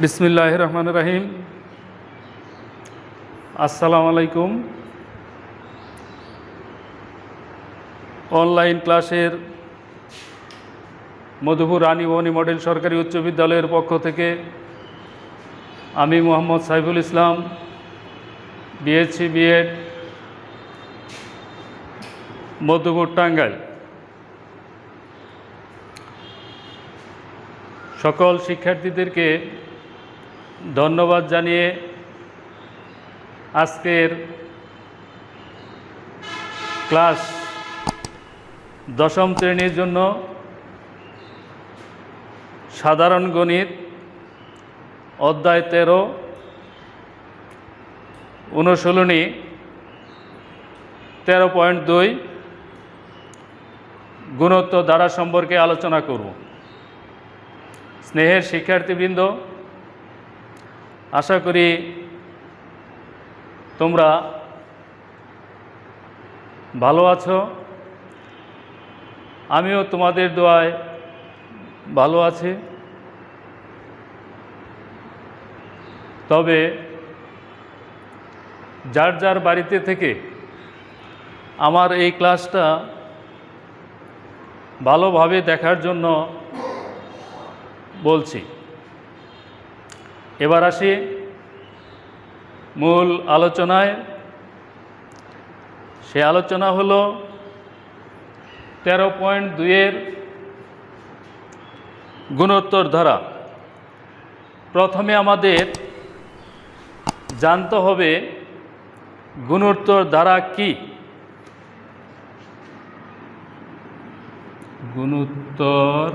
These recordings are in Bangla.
বিসমিল্লাহির রহমানির রহিম। আসসালামু আলাইকুম। অনলাইন ক্লাসের মধুপুর রানী ভবানী মডেল সরকারি উচ্চ বিদ্যালয়ের পক্ষ থেকে আমি মোহাম্মদ সাইফুল ইসলাম, বিএসসি বিএড, মধুপুর টাঙ্গাইল, সকল শিক্ষার্থীদেরকে ধন্যবাদ জানিয়ে আজকের ক্লাস দশম শ্রেণীর জন্য সাধারণ গণিত অধ্যায় 13 অনুশীলনী 13.2 গুণোত্তর ধারা সম্পর্কে আলোচনা করব। স্নেহের শিক্ষার্থীবৃন্দ, আশা করি তোমরা ভালো আছো। আমিও তোমাদের দোয়ায় ভালো আছি। তবে যার যার বাড়িতে থেকে আমার এই ক্লাসটা ভালোভাবে দেখার জন্য বলছি। এবার আসি মূল আলোচনায়। সে আলোচনা হলো 13.2 গুণোত্তর ধারা। প্রথমে আমাদের জানতে হবে গুণোত্তর ধারা কি। গুণোত্তর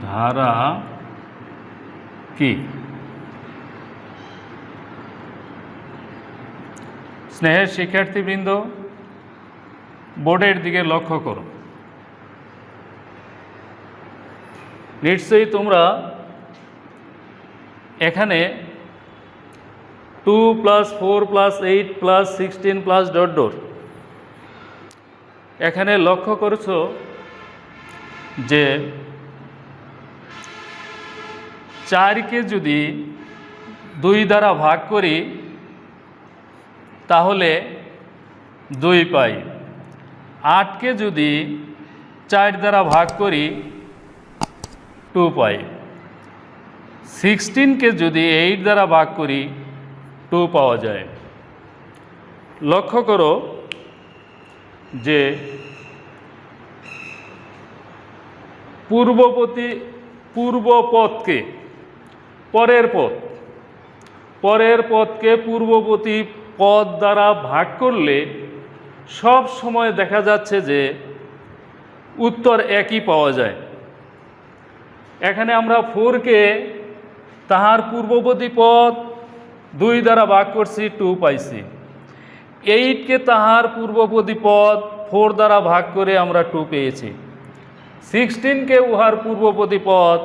ধারা কি? স্নেহের শিক্ষার্থীবৃন্দ, বোর্ডের দিকে লক্ষ্য করো। নিশ্চয়ই তোমরা এখানে 2 + 4 + 8 + 16 +... এখানে লক্ষ্য করেছো যে 4কে যদি 2 দ্বারা ভাগ করি তাহলে 2 পাই। 8কে যদি 4 দ্বারা ভাগ করি 2 পাই। 16কে যদি 8 দ্বারা ভাগ করি 2 পাওয়া যায়। লক্ষ্য করো যে পূর্বপদকে পরের পদকে পূর্ববর্তী পদ দ্বারা ভাগ করলে সব সময় দেখা যাচ্ছে যে উত্তর একই পাওয়া যায়। এখানে আমরা 4কে তাহার পূর্ববর্তী পদ 2 দ্বারা ভাগ করছি, 2 পাইছি। 8কে তাহার পূর্ববর্তী পদ 4 দ্বারা ভাগ করে আমরা 2 পেয়েছি। 16কে উহার পূর্ববর্তী পদ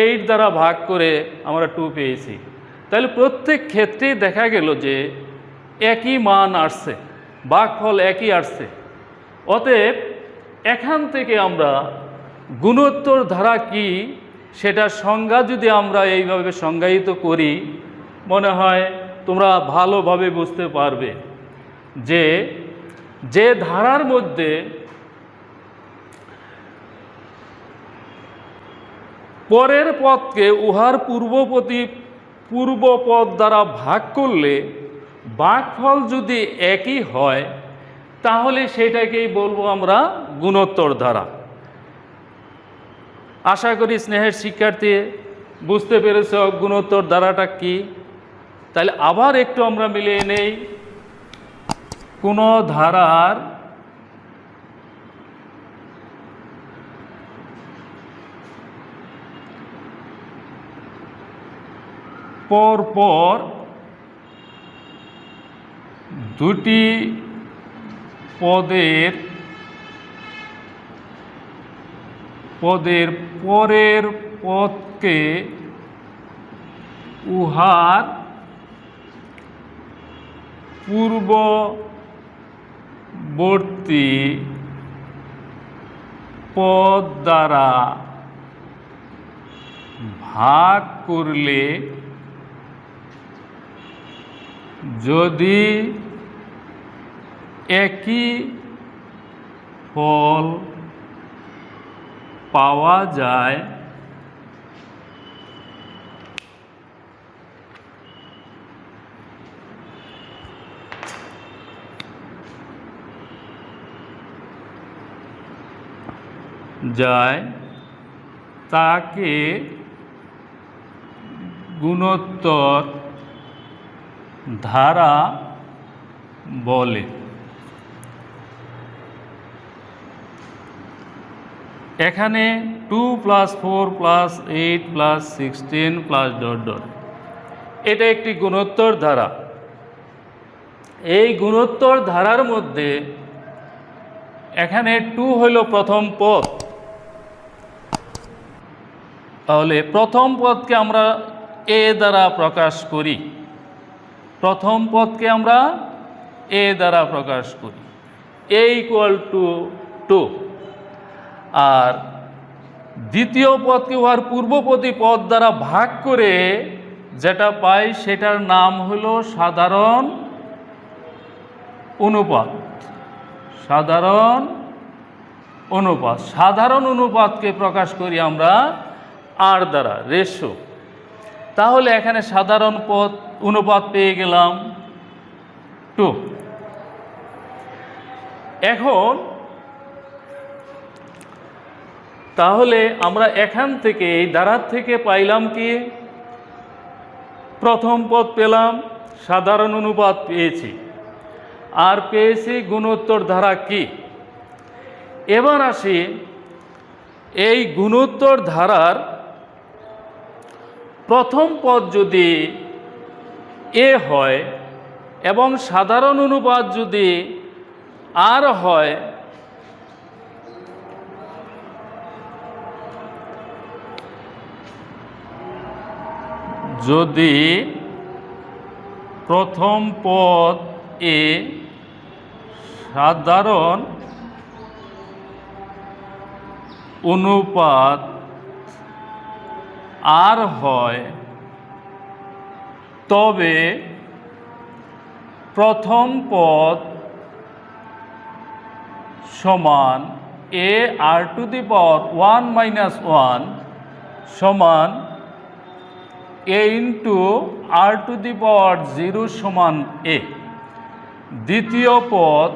8 দ্বারা ভাগ করে আমরা 2 পেয়েছি। তাহলে প্রত্যেক ক্ষেত্রেই দেখা গেল যে একই মান আসছে, ভাগফল একই আসছে। অতএব এখান থেকে আমরা গুণোত্তর ধারা কি সেটার সংজ্ঞা যদি আমরা এইভাবে সংজ্ঞায়িত করি, মনে হয় তোমরা ভালোভাবে বুঝতে পারবে যে যে ধারার মধ্যে পরের পদকে উহার পূর্বপদ দ্বারা ভাগ করলে ভাগফল যদি একই হয় তাহলে সেটাকেই বলবো আমরা গুণোত্তর ধারা। আশা করি স্নেহের শিক্ষার্থী বুঝতে পেরেছ গুণোত্তর ধারাটা কি। তাহলে আবার একটু আমরা মিলিয়ে নেই। কোনো ধারার পরপর দুটি পদের পরের পদকে উহার পূর্ববর্তী পদ দ্বারা ভাগ করলে যদি একই ফল পাওয়া যায় তাকে গুণোত্তর ধারা বলে। এখানে 2 + 4 + 8 + 16 +... এটা একটি গুণোত্তর ধারা। এই গুণোত্তর ধারার মধ্যে এখানে 2 হইল প্রথম পদ, তাহলে প্রথম পদকে আমরা এ দ্বারা প্রকাশ করি। প্রথম পদকে আমরা এ দ্বারা প্রকাশ করি, a = 2। আর দ্বিতীয় পদকে উহার পূর্ববর্তী পদ দ্বারা ভাগ করে যেটা পাই সেটার নাম হলো সাধারণ অনুপাত। সাধারণ অনুপাত, সাধারণ অনুপাতকে প্রকাশ করি আমরা আর দ্বারা, রেশিও। তাহলে এখানে সাধারণ অনুপাত পেয়ে গেলাম 2। এখন তাহলে আমরা এখান থেকে এই ধারার থেকে পাইলাম কি, প্রথম পদ পেলাম, সাধারণ অনুপাত পেয়েছি, আর পেয়েছি গুণোত্তর ধারা কি। এবার আসি, এই গুণোত্তর ধারার প্রথম পদ যদি এ হয় এবং সাধারণ অনুপাত যদি আর হয়, যদি প্রথম পদ এ সাধারণ অনুপাত আর হয়, তবে প্রথম পদ সমান a⁻1 সমান a × r⁻0 সমান a। দ্বিতীয় পদ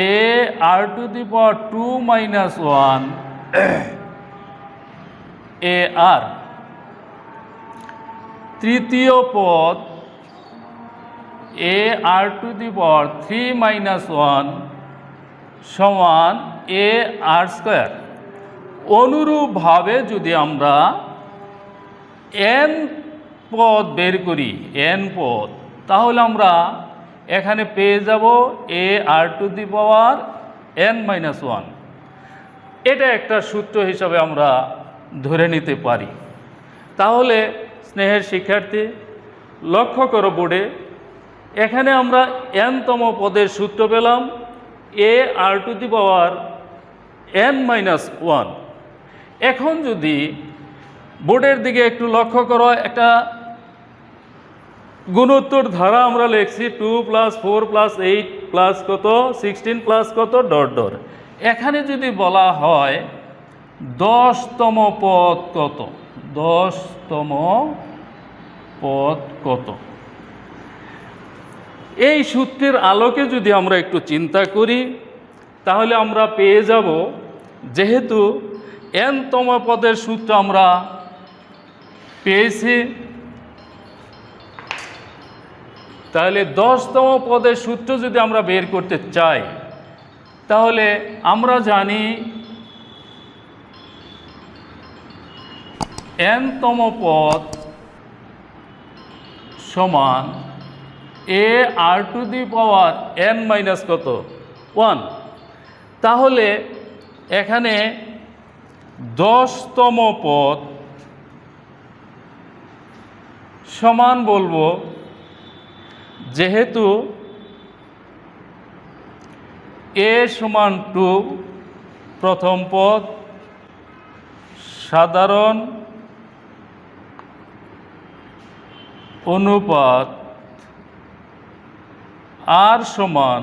a⁻2 - 1 ar। তৃতীয় পদ a⁻3 - 1 সমান ar²। অনুরূপভাবে যদি আমরা n পদ বের করি, n পদ, তাহলে আমরা এখানে পেয়ে যাব a⁻n-1। এটা একটা সূত্র হিসাবে আমরা ধরে নিতে পারি। তাহলে স্নেহের শিক্ষার্থী, লক্ষ্য করো বোর্ডে, এখানে আমরা n-তম পদের সূত্র পেলাম a⁻n-1। এখন যদি বোর্ডের দিকে একটু লক্ষ্য করো, একটা গুণোত্তর ধারা আমরা লিখছি 2 + 4 + 8 প্লাস কত 16 প্লাস কত ... এখানে যদি বলা হয় 10তম পদ কত, 10তম পদ কত, এই সূত্রের আলোকে যদি আমরা একটু চিন্তা করি, তাহলে আমরা পেয়ে যাব, যেহেতু n-তম পদের সূত্র আমরা পেয়েছি, তাহলে 10তম পদের সূত্র যদি আমরা বের করতে চাই, তাহলে আমরা জানি n-তম পদ সমান a⁻n-1। তাহলে এখানে 10তম পদ সমান বলবো, যেহেতু a = 2 প্রথম পদ সাধারণ অনুপাত r সমান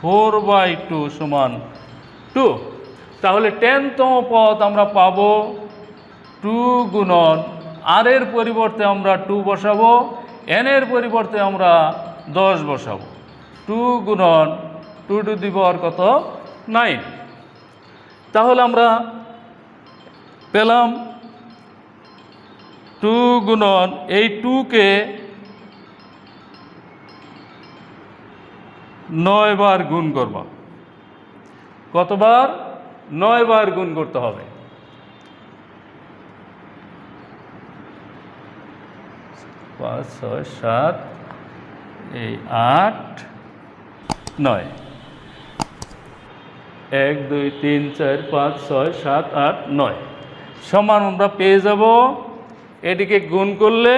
4/2 সমান 2। তাহলে 10তম পদ আমরা পাবো 2 গুণন r এর পরিবর্তে আমরা 2 বসাবো, n এর পরিবর্তে আমরা 10 বসাবো। 2 গুণন 2 টু দি পাওয়ার কত? 9। তাহলে আমরা পেলাম 2 গুণন এই 2কে 9 বার গুণ করব। কতবার? 9 বার গুণ করতে হবে। 5 6 7 এই 8 9 1 2 3 4 5 6 7 8 9 সমান আমরা পেয়ে যাব। এটিকে গুণ করলে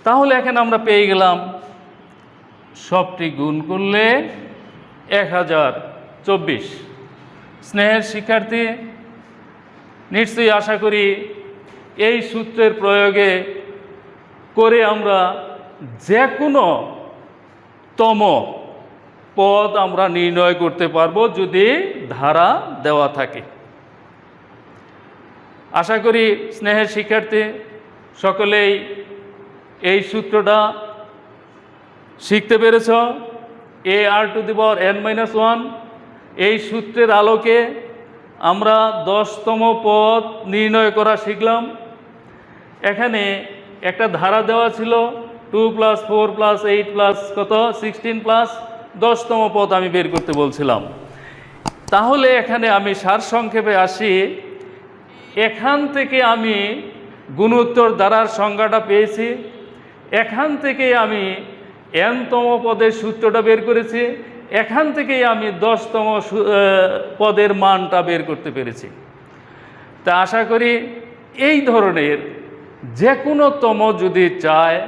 তাহলে এখানে আমরা পেয়ে গেলাম সবটি গুণ করলে 1024। স্নেহের শিক্ষার্থী, নিশ্চয়ই আশা করি এই সূত্রের প্রয়োগে করে আমরা যে কোনো তম পদ আমরা নির্ণয় করতে পারবো যদি ধারা দেওয়া থাকে। আশা করি স্নেহের শিক্ষার্থী সকলেই এই সূত্রটা শিখতে পেরেছ। ar two the power n-1 এই সূত্রের আলোকে আমরা 10তম পদ নির্ণয় করা শিখলাম। এখানে একটা ধারা দেওয়া ছিল 2 + 4 + 8 + কত 16 + 10তম পদ আমি বের করতে বলছিলাম। তাহলে এখানে আমি সারসংক্ষেপে আসি। এখান থেকে আমি গুণোত্তর ধারার সংজ্ঞাটা পেয়েছি, এখান থেকে আমি nতম পদের সূত্রটা বের করেছি, এখান থেকেই আমি 10তম পদের মানটা বের করতে পেরেছি। তা আশা করি এই ধরনের যে কোনো তম যদি চায়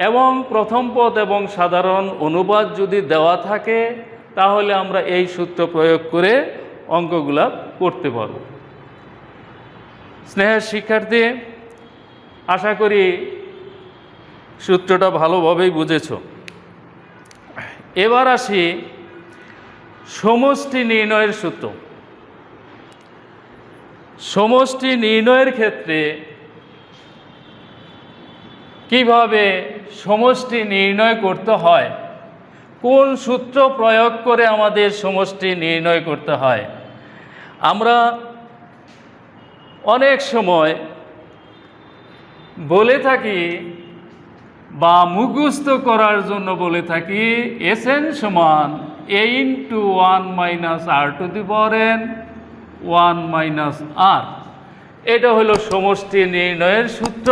এবং প্রথম পদ এবং সাধারণ অনুপাত যদি দেওয়া থাকে তাহলে আমরা এই সূত্র প্রয়োগ করে অঙ্কগুলা করতে পারব। স্নেহের শিক্ষার্থী, আশা করি সূত্রটা ভালোভাবেই বুঝেছ। এবার আসি সমষ্টি নির্ণয়ের সূত্র। সমষ্টি নির্ণয়ের ক্ষেত্রে কিভাবে সমষ্টি নির্ণয় করতে হয়, কোন সূত্র প্রয়োগ করে আমাদের সমষ্টি নির্ণয় করতে হয়। আমরা অনেক সময় বলে থাকি বা মুখস্থ করার জন্য বলে থাকি Sn সমান a × 1 - r two the power n 1 - r। এটা হলো সমষ্টি নির্ণয়ের সূত্র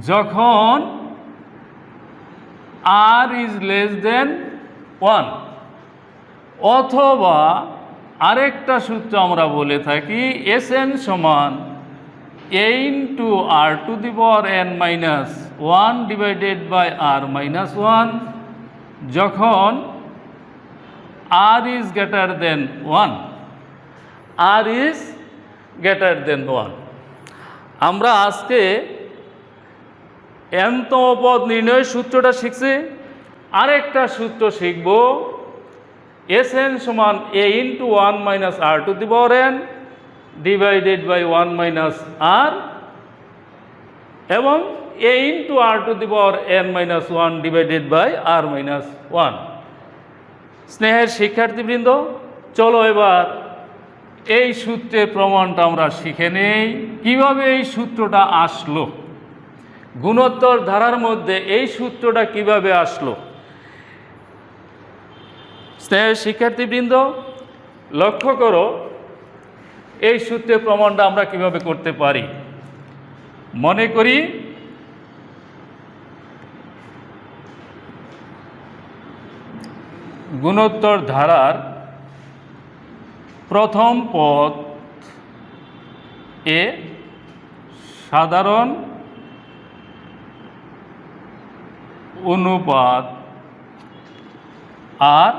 যখন r < 1। অথবা আরেকটা সূত্র আমরা বলে থাকি Sn সমান a × r two the power n - 1 / r - 1 যখন r is greater than 1। r is greater than 1। আমরা আজকে nতম পদ নির্ণয়ের সূত্রটা শিখছি। আরেকটা সূত্র শিখব Sn সমান a × 1 - r two the power n / 1 - r এবং a × r two the power n - 1 / r - 1। স্নেহের শিক্ষার্থীবৃন্দ, চলো এবার এই সূত্রের প্রমাণটা আমরা শিখে নেই। কিভাবে এই সূত্রটা আসলো, গুণোত্তর ধারার মধ্যে এই সূত্রটা কিভাবে আসলো। স্নেহের শিক্ষার্থীবৃন্দ, লক্ষ্য করো এই সূত্রের প্রমাণটা আমরা কিভাবে করতে পারি। মনে করি গুণোত্তর ধারার প্রথম পদ এ সাধারণ অনুপাত আর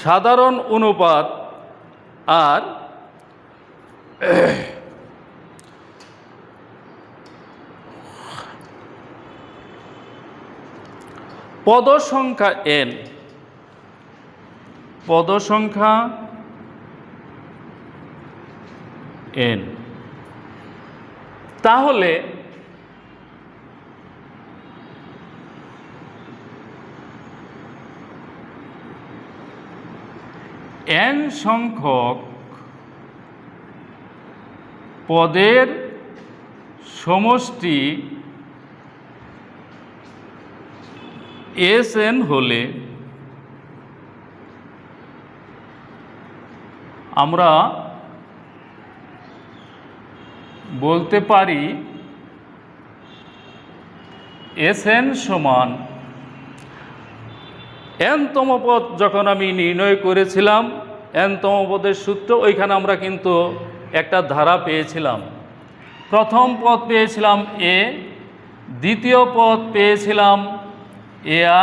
সাধারণ অনুপাত আর পদ সংখ্যা n, পদ সংখ্যা n, তাহলে n সংখ্যক পদের সমষ্টি Sn হলে আমরা বলতে পারি Sn সমান n-তম পদ। যখন আমি নির্ণয় করেছিলাম n-তম পদের সূত্র, ওইখানে আমরা কিন্তু একটা ধারা পেয়েছিলাম। প্রথম পদ পেয়েছিলাম a, দ্বিতীয় পদ পেয়েছিলাম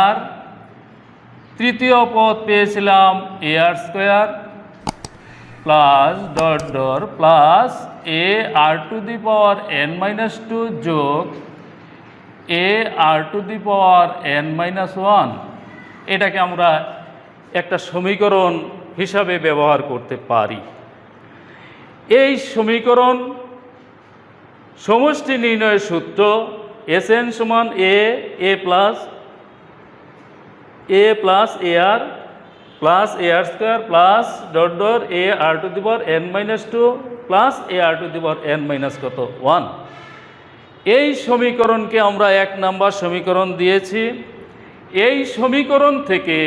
ar, তৃতীয় পদ পেয়েছিলাম ar square plus dot dot plus a r two the power n-2 যোগ a r two the power n-1। এটাকে আমরা একটা সমীকরণ হিসাবে ব্যবহার করতে পারি। এই সমীকরণ সমষ্টি নির্ণয়ের সূত্র Sn সমান a plus ar plus ar square plus dot dot a r two the power n-2 plus a r two the power n-1। এই সমীকরণকে আমরা 1 নম্বর সমীকরণ দিয়েছি। এই সমীকরণ থেকে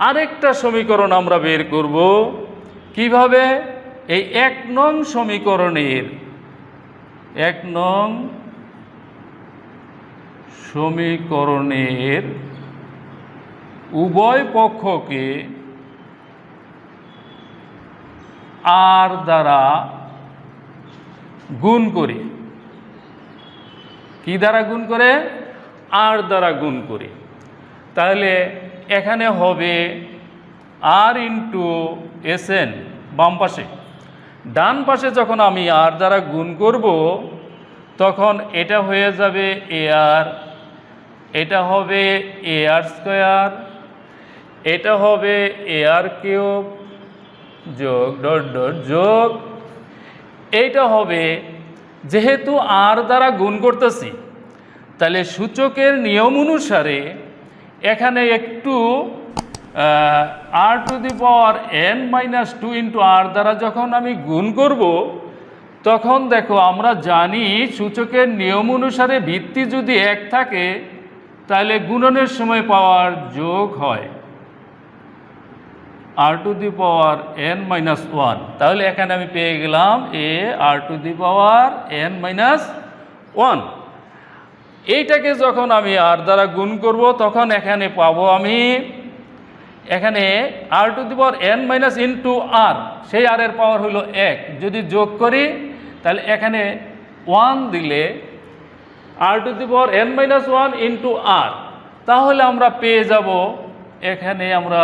আরেকটা সমীকরণ আমরা বের করব। কিভাবে? এই 1 নং সমীকরণের 1 নং সমীকরণের উভয় পক্ষকে r দ্বারা গুণ করে। কি দ্বারা গুণ করে? r দ্বারা গুণ করে। তাহলে এখানে হবে r ইন্টু Sn বাম পাশে, ডান পাশে যখন আমি r দ্বারা গুণ করব তখন এটা হয়ে যাবে ar, এটা হবে ar স্কোয়ার, এটা হবে ar কিউব যোগ ডট ডট যোগ এইটা হবে, যেহেতু r দ্বারা গুণ করতেছি তাহলে সূচকের নিয়ম অনুসারে এখানে একটু r two the power n-2 into r দ্বারা যখন আমি গুণ করব তখন দেখো আমরা জানি সূচকের নিয়ম অনুসারে ভিত্তি যদি 1 থাকে তাহলে গুণনের সময় পাওয়ার যোগ হয় r two the power n-1। তাহলে এখানে আমি পেয়ে গেলাম a r two the power n-1। এইটাকে যখন আমি r দ্বারা গুণ করব তখন এখানে পাবো আমি এখানে r two the power n- into r, সেই r এর পাওয়ার হলো 1। যদি যোগ করি তাহলে এখানে 1 দিলে r two the power n-1 into r, তাহলে আমরা পেয়ে যাব এখানে আমরা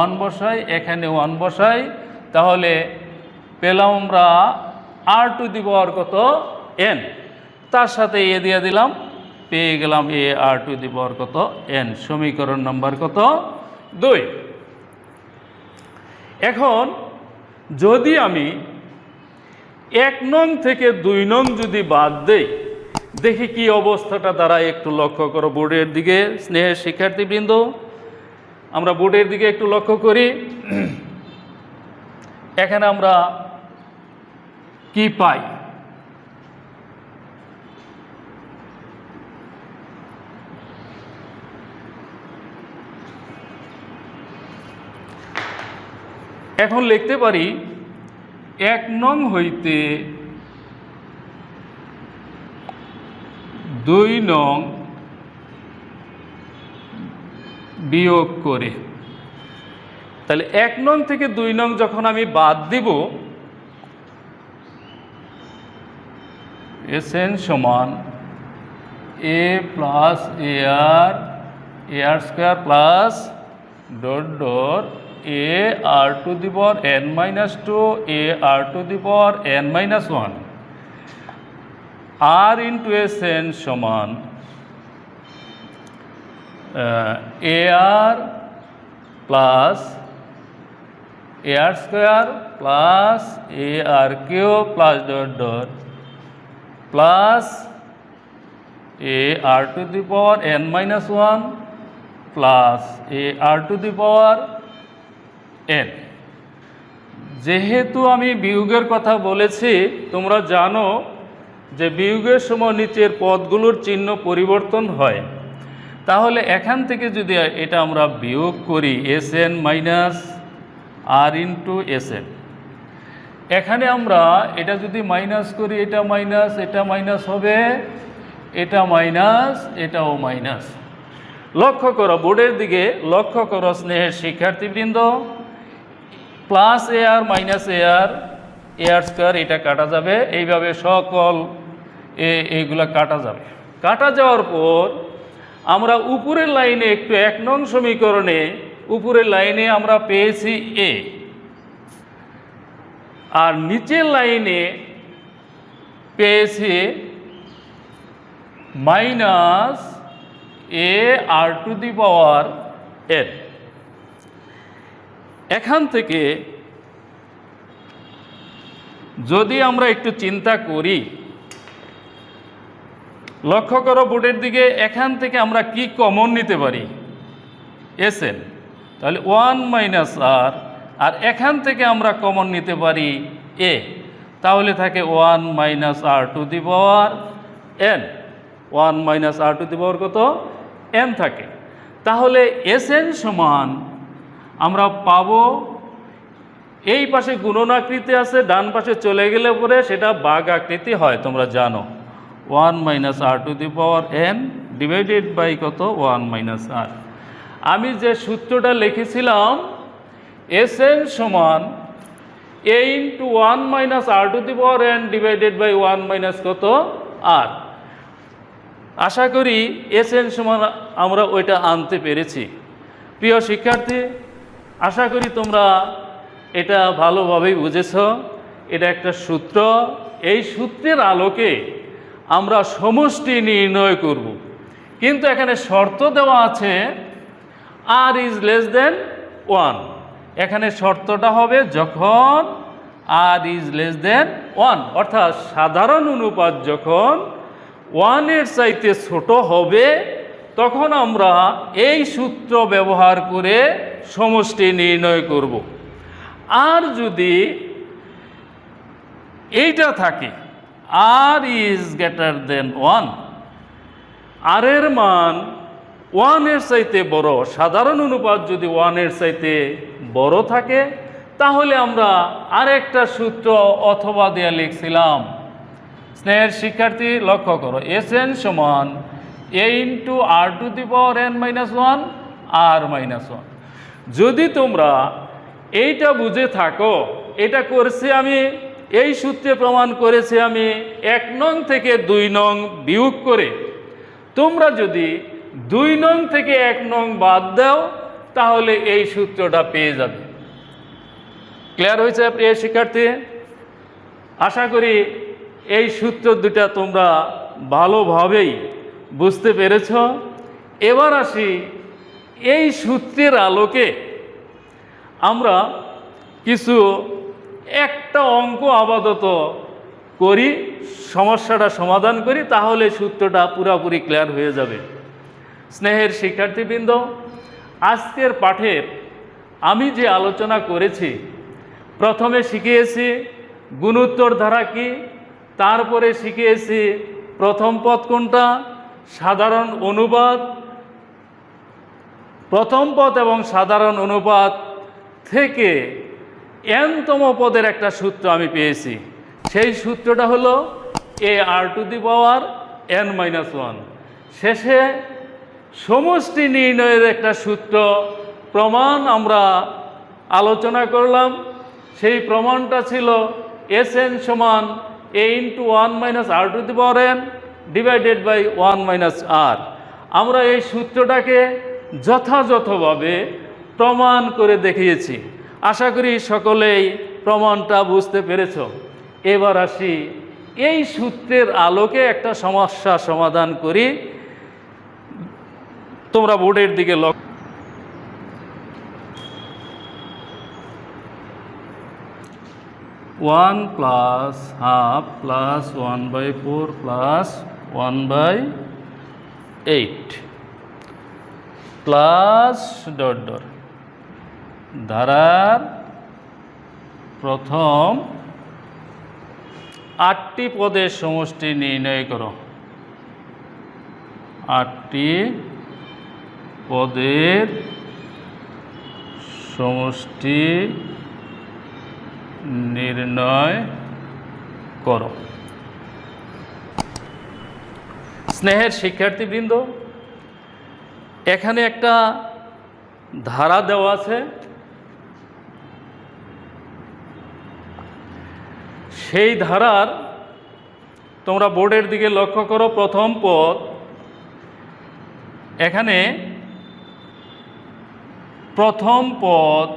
1 বসাই, এখানে 1 বসাই, তাহলে পেলাম আমরা r টু দি পাওয়ার কত? n, তার সাথে এ দিয়ে দিলাম, পেয়ে গেলাম a r two the power কত? n। সমীকরণ নম্বর কত? 2। এখন যদি আমি 1 নং থেকে 2 নং যদি বাদ দেই, দেখি কি অবস্থাটা দ্বারা একটু লক্ষ্য করো বোর্ডের দিকে। স্নেহের শিক্ষার্থীবৃন্দ, আমরা বোর্ডের দিকে একটু লক্ষ্য করি। এখানে আমরা কি পাই? এখন লিখতে পারি 1 নং হইতে 2 নং বিয়োগ করে। তাহলে 1 নং থেকে 2 নং যখন আমি বাদ দিব, Sn সমান a plus r square plus dot dot a r to the power n minus two a r to the power n minus one r into s n সমান a r plus a r square plus a r cube plus dot dot plus a r to the power n minus one plus a r to the power n. যেহেতু আমি বিয়োগের কথা বলেছি, তোমরা জানো যে বিয়োগের সময় নিচের পদগুলোর চিহ্ন পরিবর্তন হয়। তাহলে এখান থেকে যদি এটা আমরা বিয়োগ করি এস এন মাইনাস আর ইন্টু এস এন, এখানে আমরা এটা যদি মাইনাস করি এটা মাইনাস হবে, এটা মাইনাস, এটাও মাইনাস। লক্ষ্য করো, বোর্ডের দিকে লক্ষ্য করো স্নেহের শিক্ষার্থীবৃন্দ, plus a R minus a r square এটা কাটা যাবে, এইভাবে সকল এইগুলা কাটা যাবে। কাটা যাওয়ার পর আমরা উপরের লাইনে একটু 1 নং সমীকরণে উপরের লাইনে আমরা পেয়েছি এ, আর নিচের লাইনে পেয়েছি minus a r to the power n. এখান থেকে যদি আমরা একটু চিন্তা করি, লক্ষ্য করো বোর্ডের দিকে, এখান থেকে আমরা কি কমন নিতে পারি এস এন, তাহলে 1 মাইনাস আর এখান থেকে আমরা কমন নিতে পারি এ, তাহলে থাকে 1 minus r to the power n. 1 minus r to the power কত? এন থাকে। তাহলে এস এন সমান আমরা পাবো, এই পাশে গুণন আকৃতি আছে, ডান পাশে চলে গেলে পরে সেটা ভাগ আকৃতি হয়, তোমরা জানো। 1 minus r to the power n divided by কত? 1 মাইনাস আর। আমি যে সূত্রটা লিখেছিলাম এস এন সমান a into 1 minus r to the power n divided by 1 minus কত? আর। আশা করি এস এন সমান আমরা ওইটা আনতে পেরেছি। প্রিয় শিক্ষার্থী, আশা করি তোমরা এটা ভালোভাবেই বুঝেছ। এটা একটা সূত্র, এই সূত্রের আলোকে আমরা সমষ্টি নির্ণয় করব, কিন্তু এখানে শর্ত দেওয়া আছে আর ইজ লেস দেন 1। এখানে শর্তটা হবে যখন আর ইজ লেস দেন 1, অর্থাৎ সাধারণ অনুপাত যখন 1 এর চাইতে ছোট হবে তখন আমরা এই সূত্র ব্যবহার করে সমষ্টি নির্ণয় করব। আর যদি এইটা থাকে আর ইজ গ্রেটার দেন 1, আর এর মান 1 এর চাইতে বড়, সাধারণ অনুপাত যদি 1 এর চাইতে বড় থাকে, তাহলে আমরা আরেকটা সূত্র অথবা দেয়া লিখছিলাম। স্নেহের শিক্ষার্থী লক্ষ্য করো, এস এন সমান a into r to the power n minus 1 r minus 1। যদি তোমরা এইটা বুঝে থাকো, এটা করছি আমি, এই সূত্রে প্রমাণ করেছি আমি 1 নং থেকে 2 নং বিয়োগ করে। তোমরা যদি 2 নং থেকে 1 নং বাদ দাও তাহলে এই সূত্রটা পেয়ে যাবে। ক্লিয়ার হয়েছে প্রিয় শিক্ষার্থী? আশা করি এই সূত্র দুটা তোমরা ভালোভাবেই বুঝতে পেরেছ। এবার আসি, এই সূত্রের আলোকে আমরা কিছু একটা অঙ্ক আপাতত করি, সমস্যাটা সমাধান করি, তাহলে সূত্রটা পুরোপুরি ক্লিয়ার হয়ে যাবে। স্নেহের শিক্ষার্থীবৃন্দ, আজকের পাঠের আমি যে আলোচনা করেছি, প্রথমে শিখিয়েছি গুণোত্তর ধারা কি, তারপরে শিখিয়েছি প্রথম পদ কোনটা, সাধারণ অনুপাত, প্রথম পদ এবং সাধারণ অনুপাত থেকে এনতম পদের একটা সূত্র আমি পেয়েছি। সেই সূত্রটা হলো a r to the power n minus 1। শেষে সমষ্টি নির্ণয়ের একটা সূত্র প্রমাণ আমরা আলোচনা করলাম। সেই প্রমাণটা ছিল এস এন সমান a into 1 minus r to the power n divided by 1 minus r. আমরা এই সূত্রটাকে যথাযথভাবে প্রমাণ করে দেখিয়েছি। আশা করি সকলেই প্রমাণটা বুঝতে পেরেছ। এবার আসি এই সূত্রের আলোকে একটা সমস্যা সমাধান করি। তোমরা বোর্ডের দিকে লক্ষ্য। 1 plus half plus 1/4 plus 1/8 plus dot dot. ধারার প্রথম 8টি পদের সমষ্টি নির্ণয় করো। 8টি পদের সমষ্টি নির্ণয় করো। স্নেহের শিক্ষার্থীবৃন্দ, এখানে একটা ধারা দেওয়া আছে। সেই ধারার তোমরা বোর্ডের দিকে লক্ষ্য করো। প্রথম পদ এখানে প্রথম পদ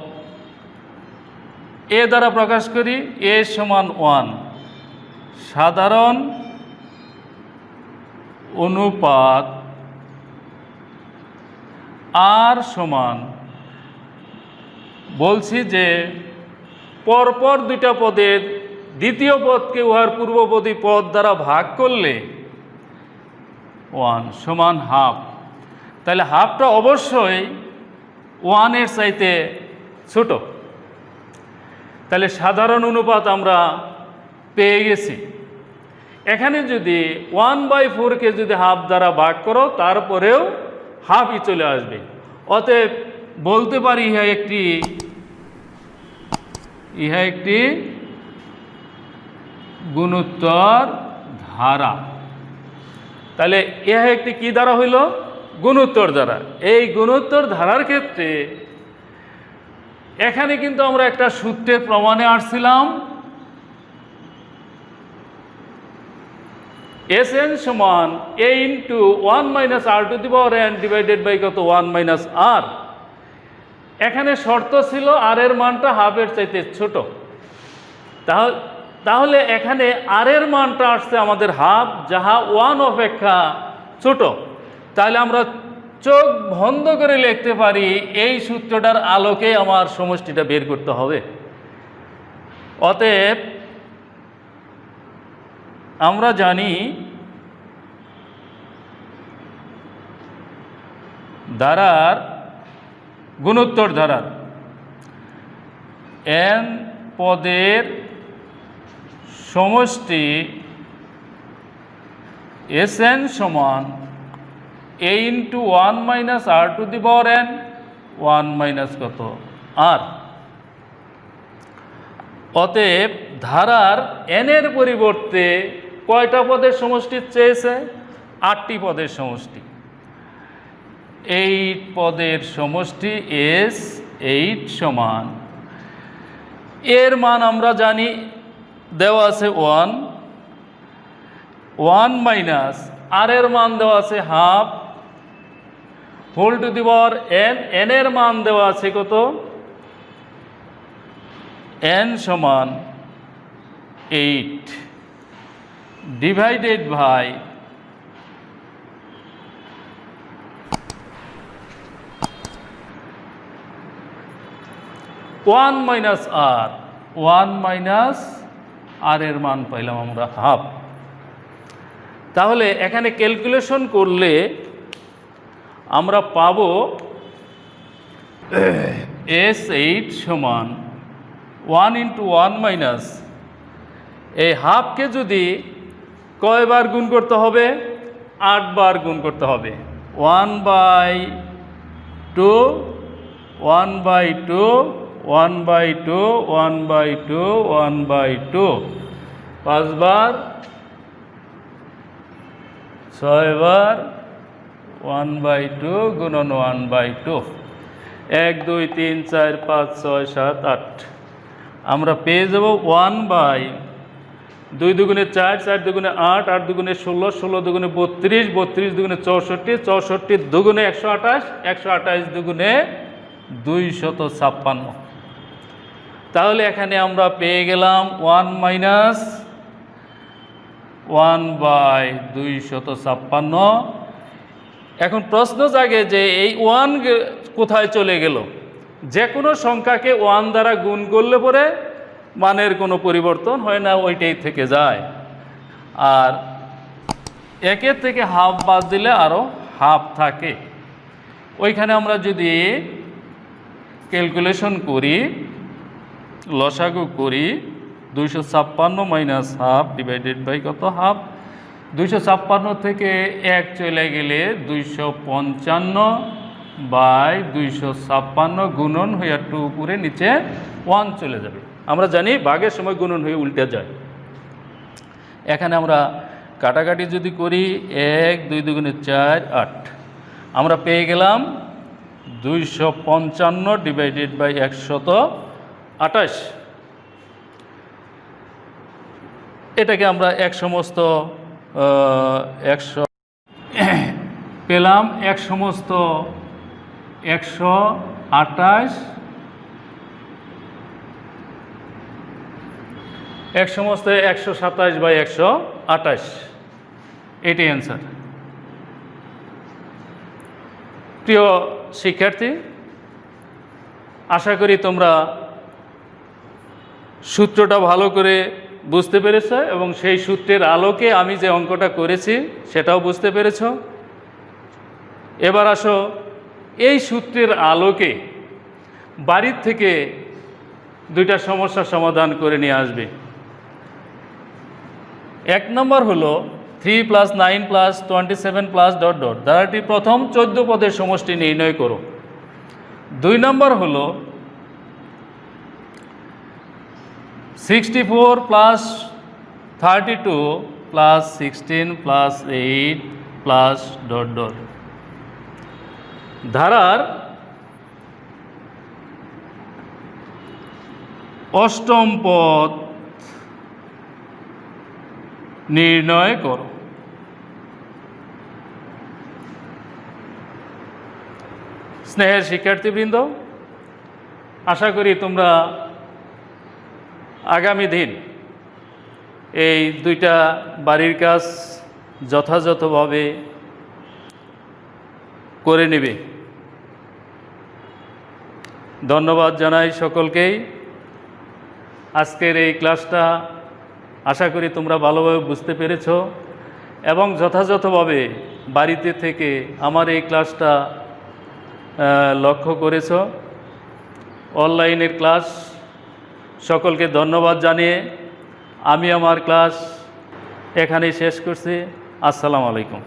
এ দ্বারা প্রকাশ করি। এ সমান 1, সাধারণ অনুপাত আর সমান, বলছি যে পরপর দুইটা পদের দ্বিতীয় পদকে উহার পূর্ববর্তী পদ দ্বারা ভাগ করলে 1 সমান হাফ। তাহলে হাফটা অবশ্যই 1-এর চাইতে ছোট। তাহলে সাধারণ অনুপাত আমরা পেয়ে গেছি। এখানে যদি 1/4কে যদি হাফ দ্বারা ভাগ করো তারপরেও হাফই চলে আসবে। অতএব বলতে পারি ইহা একটি গুণোত্তর ধারা। তাহলে ইহা একটি কি ধারা হইল? গুণোত্তর ধারা। এই গুণোত্তর ধারার ক্ষেত্রে এখানে কিন্তু আমরা একটা সূত্রের প্রমাণে আসছিলাম। Sn সমান a into 1 minus r to the power n divided by কত 1 মাইনাস আর। এখানে শর্ত ছিল আর এর মানটা হাফের চাইতে ছোট। তাহলে এখানে আর এর মানটা আসছে আমাদের হাফ, যাহা 1 অপেক্ষা ছোট। তাহলে আমরা চোখ বন্ধ করে লিখতে পারি এই সূত্রটার আলোকে আমার সমষ্টিটা বের করতে হবে। অতএব আমরা জানি ধারার গুণোত্তর ধারার n পদের সমষ্টি Sn সমান a into 1 minus r to the power n 1 minus কত আর। অতএব ধারার n এর পরিবর্তে কয়টা পদের সমষ্টি চেয়েছে? 8টি পদের সমষ্টি। 8 পদের সমষ্টি S8 সমান, এর মান আমরা জানি দেওয়া আছে 1 মাইনাস আর এর মান দেওয়া আছে half whole to the power n। n এর মান দেওয়া আছে কত? n সমান 8 divided by 1 minus r. 1 minus r এর মান পাইলাম আমরা হাফ। তাহলে এখানে ক্যালকুলেশন করলে আমরা পাব S8 সমান 1 ইন্টু 1 মাইনাস, এই হাফকে যদি কয়বার গুণ করতে হবে? 8 বার গুণ করতে হবে। 1/2 1/2 1/2 1/2 1/2 5 বার 6 বার 1/2 গুণন 1/2 1 2 3 4 5 6 7 8। আমরা পেয়ে যাব 1/2 2 দুগুণে 4, 4 দুগুণে 8, 8 দুগুণে 16, 16 দুগুণে 32, 32 দুগুণে 64, 64 দুগুণে 128, 128 দুগুণে 256। তাহলে এখানে আমরা পেয়ে গেলাম 1 মাইনাস 1/256। এখন প্রশ্ন জাগে যে এই 1 কোথায় চলে গেল? যে কোনো সংখ্যাকে 1 দ্বারা গুণ করলে পরে মানের কোনো পরিবর্তন হয় না, ওইটাই থেকে যায়। আর 1 থেকে হাফ বাদ দিলে আরও হাফ থাকে। ওইখানে আমরা যদি ক্যালকুলেশন করি, লসাগু করি, 256 মাইনাস হাফ ডিভাইডেড বাই কত? হাফ। 256 থেকে 1 চলে গেলে 255/256 গুণন হয়ে 2 উপরে নিচে 1 চলে যাবে। আমরা জানি ভাগের সময় গুণন হয়ে উল্টে যায়। এখানে আমরা কাটাকাটি যদি করি, 1 2 দুগুণে 4 8, আমরা পেয়ে গেলাম 255 ডিভাইডেড বাই 128। এটাকে আমরা 1 সমস্ত 100 পেলাম, 1 সমস্ত 128, 1 সমস্ত 127/128, এটাই অ্যান্সার। প্রিয় শিক্ষার্থী, আশা করি তোমরা সূত্রটা ভালো করে বুঝতে পেরেছ এবং সেই সূত্রের আলোকে আমি যে অঙ্কটা করেছি সেটাও বুঝতে পেরেছ। এবার আসো এই সূত্রের আলোকে বাড়ির থেকে 2টা সমস্যার সমাধান করে নিয়ে আসবে। 1 নম্বর হলো 3 + 9 + 27 +... ধারাটি প্রথম 14 পদের সমষ্টি নির্ণয় করো। 2 নম্বর হলো 64 + 32 + 16 + 8 +... ধারার অষ্টম পদ নির্ণয় করো। স্নেহের শিক্ষার্থীবৃন্দ, আশা করি তোমরা আগামী দিন এই 2টা বাড়ির কাজ যথাযথভাবে করে নেবে। ধন্যবাদ জানাই সকলকেই। আজকের এই ক্লাসটা আশা করি তোমরা ভালোভাবে বুঝতে পেরেছ এবং যথাযথভাবে বাড়িতে থেকে আমার এই ক্লাসটা লক্ষ্য করেছ। অনলাইনের ক্লাস, সকলকে ধন্যবাদ জানিয়ে আমি আমার ক্লাস এখানেই শেষ করছি। আসসালামু আলাইকুম।